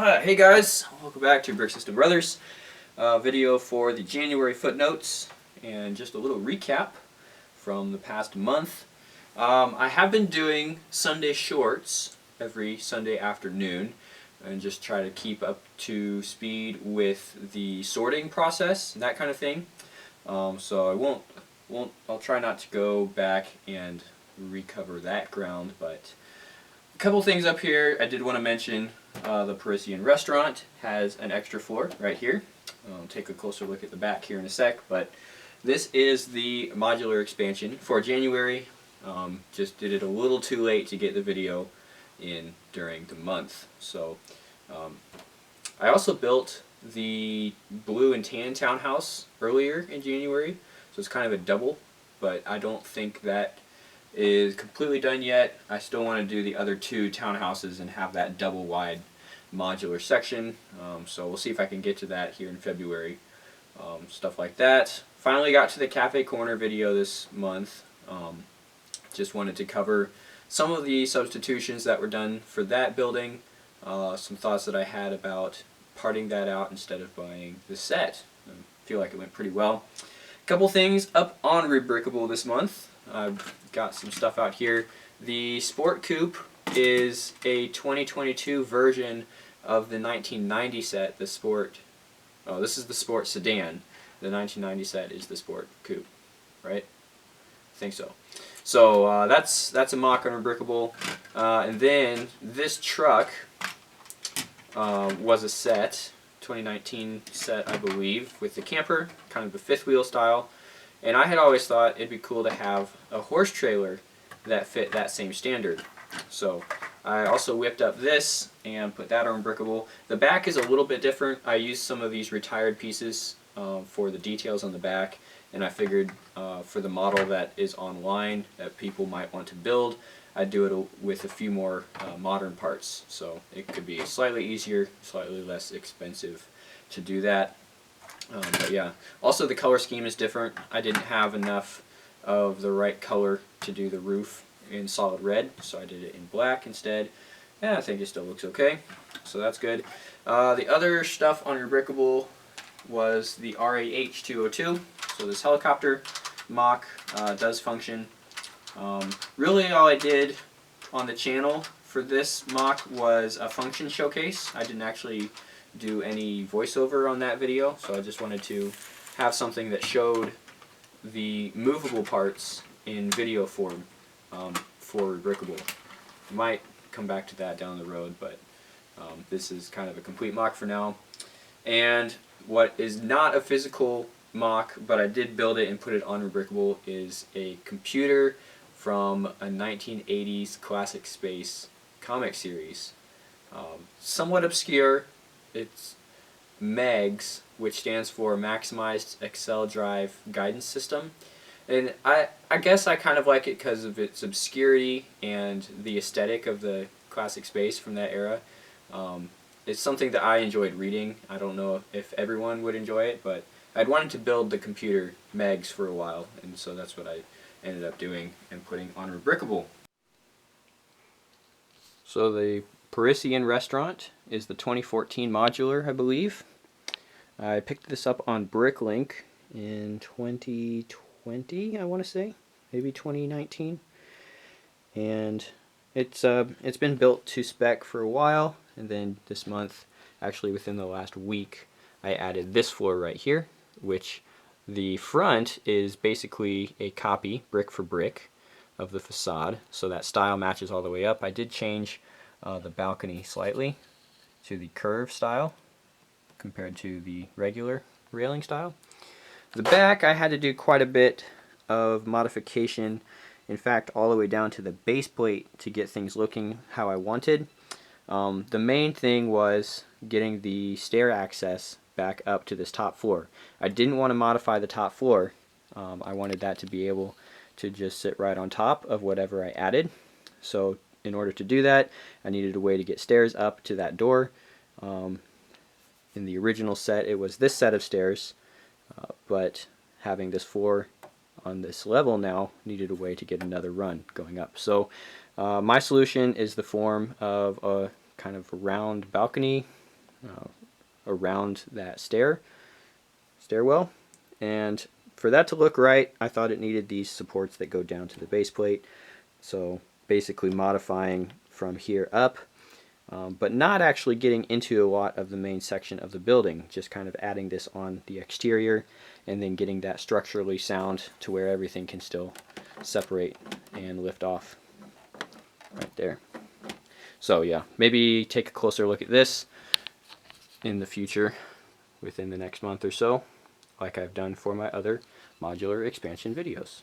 Hey guys, welcome back to Brick System Brothers. Video for the January footnotes and just a little recap from the past month. I have been doing Sunday shorts every Sunday afternoon and just try to keep up to speed with the sorting process and that kind of thing. So I'll try not to go back and recover that ground, but a couple things up here I did want to mention. The Parisian restaurant has an extra floor right here. I'll take a closer look at the back here in a sec, but this is the modular expansion for January. Just did it a little too late to get the video in during the month. So I also built the blue and tan townhouse earlier in January, so it's kind of a double, but I don't think that is completely done yet. I still want to do the other two townhouses and have that double wide modular section, so we'll see if I can get to that here in February. Stuff like that. Finally got to the cafe corner video this month. Just wanted to cover some of the substitutions that were done for that building, some thoughts that I had about parting that out instead of buying the set. I feel like it went pretty well. A couple things up on Rebrickable this month. I've got some stuff out here. The Sport Coupe is a 2022 version of the 1990 set, the Sport. Oh, this is the Sport Sedan. The 1990 set is the Sport Coupe, right? I think so. So that's a mock on Rebrickable. And then this truck was a set, 2019 set, I believe, with the camper, kind of the fifth wheel style. And I had always thought it'd be cool to have a horse trailer that fit that same standard. So I also whipped up this and put that on Brickable. The back is a little bit different. I used some of these retired pieces for the details on the back, and I figured for the model that is online that people might want to build, I'd do it with a few more modern parts. So it could be slightly easier, slightly less expensive to do that. But yeah, also the color scheme is different. I didn't have enough of the right color to do the roof in solid red, so I did it in black instead, and I think it still looks okay, so that's good. The other stuff on Rebrickable was the RAH-202, so this helicopter mock does function. Really all I did on the channel for this mock was a function showcase. I didn't actually do any voiceover on that video, so I just wanted to have something that showed the movable parts in video form for Rebrickable. Might come back to that down the road, but this is kind of a complete mock for now. And what is not a physical mock, but I did build it and put it on Rebrickable, is a computer from a 1980s classic space comic series. Somewhat obscure. It's MOCs, which stands for Maximized Excel Drive Guidance System. And I guess I kind of like it because of its obscurity and the aesthetic of the classic space from that era. It's something that I enjoyed reading. I don't know if everyone would enjoy it, but I'd wanted to build the computer MOCs for a while, and so that's what I ended up doing and putting on Rebrickable. So the Parisian restaurant is the 2014 modular, I believe. I picked this up on Bricklink in 2020, I want to say, maybe 2019, and it's been built to spec for a while, and then this month, actually within the last week, I added this floor right here, which the front is basically a copy, brick for brick, of the facade, so that style matches all the way up. I did change the balcony slightly to the curve style compared to the regular railing style. The back, I had to do quite a bit of modification, in fact all the way down to the base plate to get things looking how I wanted. The main thing was getting the stair access back up to this top floor. I didn't want to modify the top floor. I wanted that to be able to just sit right on top of whatever I added. So in order to do that, I needed a way to get stairs up to that door. In the original set, it was this set of stairs, but having this floor on this level now needed a way to get another run going up. So my solution is the form of a kind of round balcony around that stairwell. And for that to look right, I thought it needed these supports that go down to the base plate. So basically modifying from here up, but not actually getting into a lot of the main section of the building, just kind of adding this on the exterior and then getting that structurally sound to where everything can still separate and lift off right there. So yeah, maybe take a closer look at this in the future within the next month or so, like I've done for my other modular expansion videos.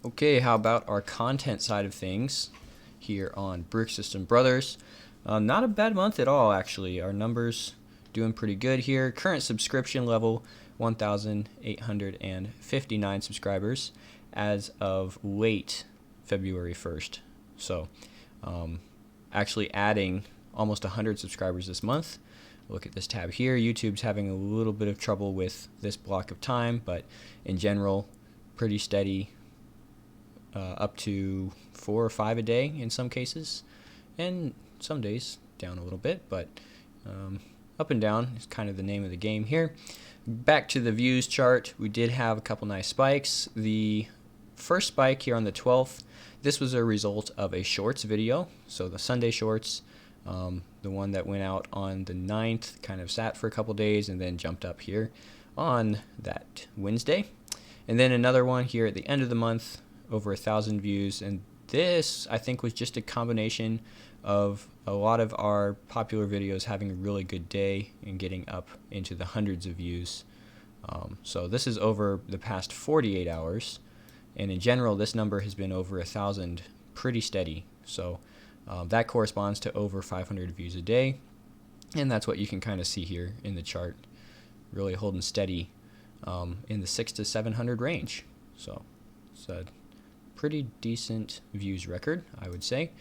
Okay, how about our content side of things here on Brick System Brothers? Not a bad month at all, actually. Our numbers doing pretty good here. Current subscription level 1,859 subscribers as of late February 1st. So actually adding almost 100 subscribers this month. Look at this tab here. YouTube's having a little bit of trouble with this block of time, but in general, pretty steady, up to 4 or 5 a day in some cases, and some days down a little bit, but up and down is kind of the name of the game here. Back to the views chart, we did have a couple nice spikes. The first spike here on the 12th, this was a result of a shorts video, so the Sunday shorts. The one that went out on the 9th kind of sat for a couple days and then jumped up here on that Wednesday. And then another one here at the end of the month, over 1,000 views. And this, I think, was just a combination of a lot of our popular videos having a really good day and getting up into the hundreds of views. So this is over the past 48 hours. And in general, this number has been over 1,000 pretty steady. So that corresponds to over 500 views a day, and that's what you can kind of see here in the chart, really holding steady in the 600 to 700 range. So it's a pretty decent views record, I would say.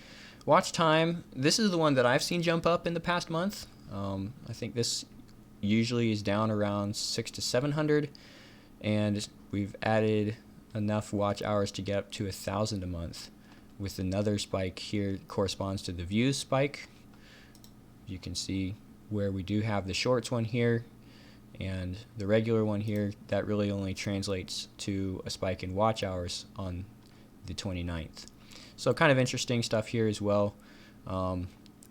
Watch time, this is the one that I've seen jump up in the past month. I think this usually is down around 600 to 700, and we've added enough watch hours to get up to 1,000 a month. With another spike here corresponds to the views spike. You can see where we do have the shorts one here and the regular one here. That really only translates to a spike in watch hours on the 29th. So kind of interesting stuff here as well. A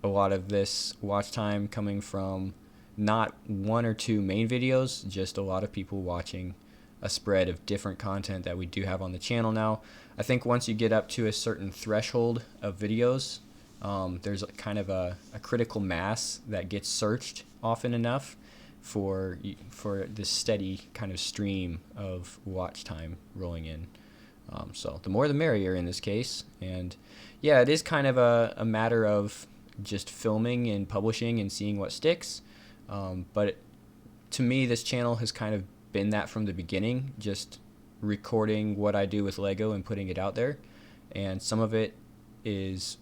lot of this watch time coming from not 1 or 2 main videos, just a lot of people watching a spread of different content that we do have on the channel now. I think once you get up to a certain threshold of videos, there's kind of a critical mass that gets searched often enough for this steady kind of stream of watch time rolling in. So the more the merrier in this case. And yeah, it is kind of a matter of just filming and publishing and seeing what sticks. But to me, this channel has kind of been that from the beginning, just recording what I do with Lego and putting it out there. And some of it is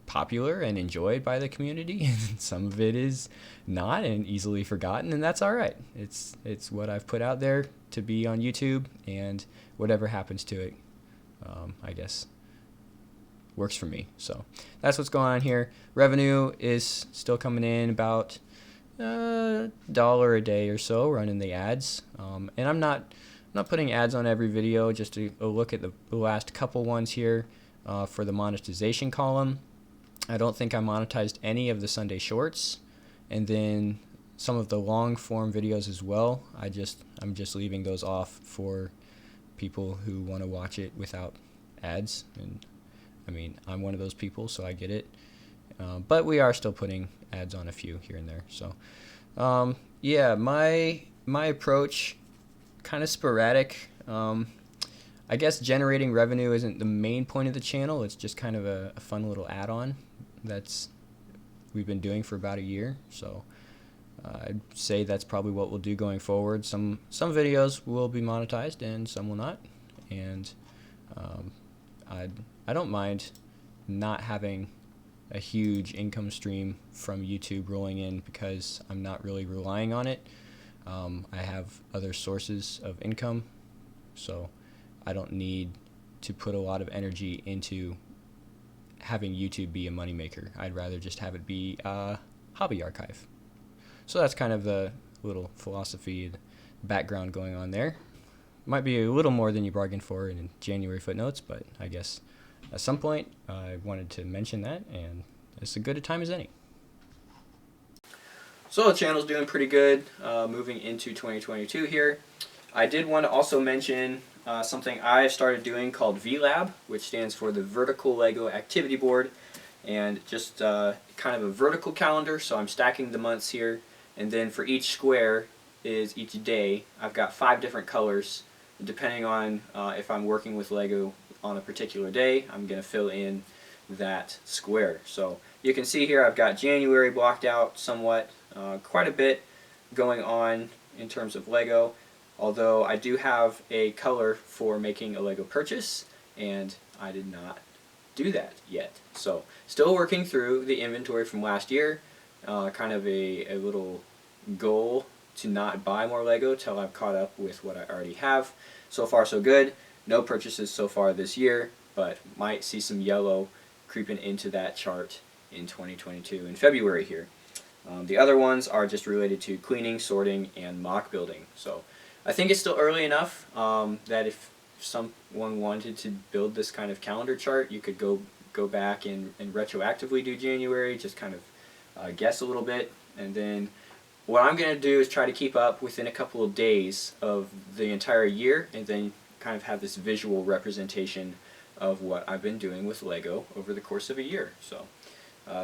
popular and enjoyed by the community, and some of it is not and easily forgotten, and that's all right. It's what I've put out there to be on YouTube, and whatever happens to it, I guess, works for me. So that's what's going on here. Revenue is still coming in about $1 a day or so running the ads, and I'm not putting ads on every video, just to look at the last couple ones here for the monetization column. I don't think I monetized any of the Sunday shorts, and then some of the long form videos as well. I'm just leaving those off for people who want to watch it without ads, and I mean, I'm one of those people, so I get it. But we are still putting ads on a few here and there. So yeah, my approach, kind of sporadic. I guess generating revenue isn't the main point of the channel. It's just kind of a fun little add-on we've been doing for about a year. So I'd say that's probably what we'll do going forward. Some videos will be monetized and some will not. And I don't mind not having a huge income stream from YouTube rolling in, because I'm not really relying on it. I have other sources of income, so I don't need to put a lot of energy into having YouTube be a moneymaker. I'd rather just have it be hobby archive. So that's kind of the little philosophy and background going on there. Might be a little more than you bargained for in January footnotes, but I guess at some point I wanted to mention that, and it's as good a time as any. So the channel's doing pretty good moving into 2022 here. I did want to also mention something I started doing called VLab, which stands for the Vertical Lego Activity Board, and just kind of a vertical calendar, so I'm stacking the months here, and then for each square is each day. I've got 5 different colors. Depending on if I'm working with Lego on a particular day, I'm going to fill in that square. So you can see here I've got January blocked out somewhat, quite a bit going on in terms of Lego, although I do have a color for making a Lego purchase, and I did not do that yet. So still working through the inventory from last year, kind of a little goal to not buy more Lego till I've caught up with what I already have. So far so good. No purchases so far this year, but might see some yellow creeping into that chart in 2022 in February here. The other ones are just related to cleaning, sorting, and mock building. So I think it's still early enough that if someone wanted to build this kind of calendar chart, you could go back and retroactively do January, just kind of guess a little bit, and then what I'm going to do is try to keep up within a couple of days of the entire year, and then kind of have this visual representation of what I've been doing with Lego over the course of a year. So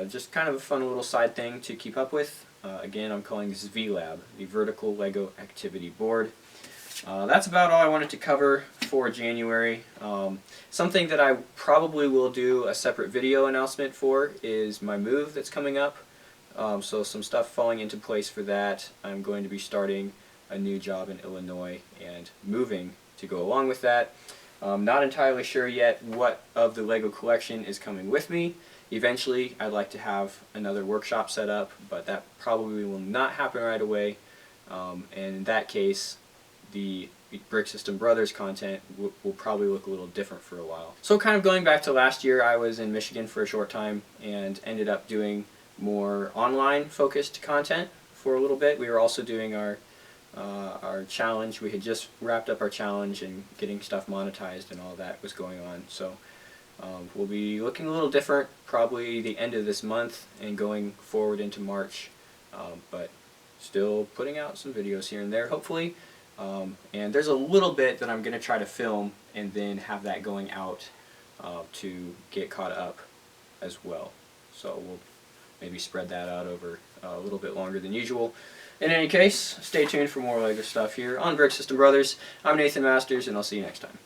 just kind of a fun little side thing to keep up with. Again, I'm calling this VLab, the Vertical Lego Activity Board. That's about all I wanted to cover for January. Something that I probably will do a separate video announcement for is my move that's coming up. So some stuff falling into place for that. I'm going to be starting a new job in Illinois and moving to go along with that. Not entirely sure yet what of the Lego collection is coming with me. Eventually I'd like to have another workshop set up, but that probably will not happen right away. And in that case, the Brick System Brothers content will probably look a little different for a while. So kind of going back to last year, I was in Michigan for a short time and ended up doing more online focused content for a little bit. We were also doing our challenge. We had just wrapped up our challenge and getting stuff monetized and all that was going on. So we'll be looking a little different probably the end of this month and going forward into March, but still putting out some videos here and there hopefully. And there's a little bit that I'm going to try to film and then have that going out to get caught up as well. So we'll maybe spread that out over a little bit longer than usual. In any case, stay tuned for more Lego stuff here on Brick System Brothers. I'm Nathan Masters, and I'll see you next time.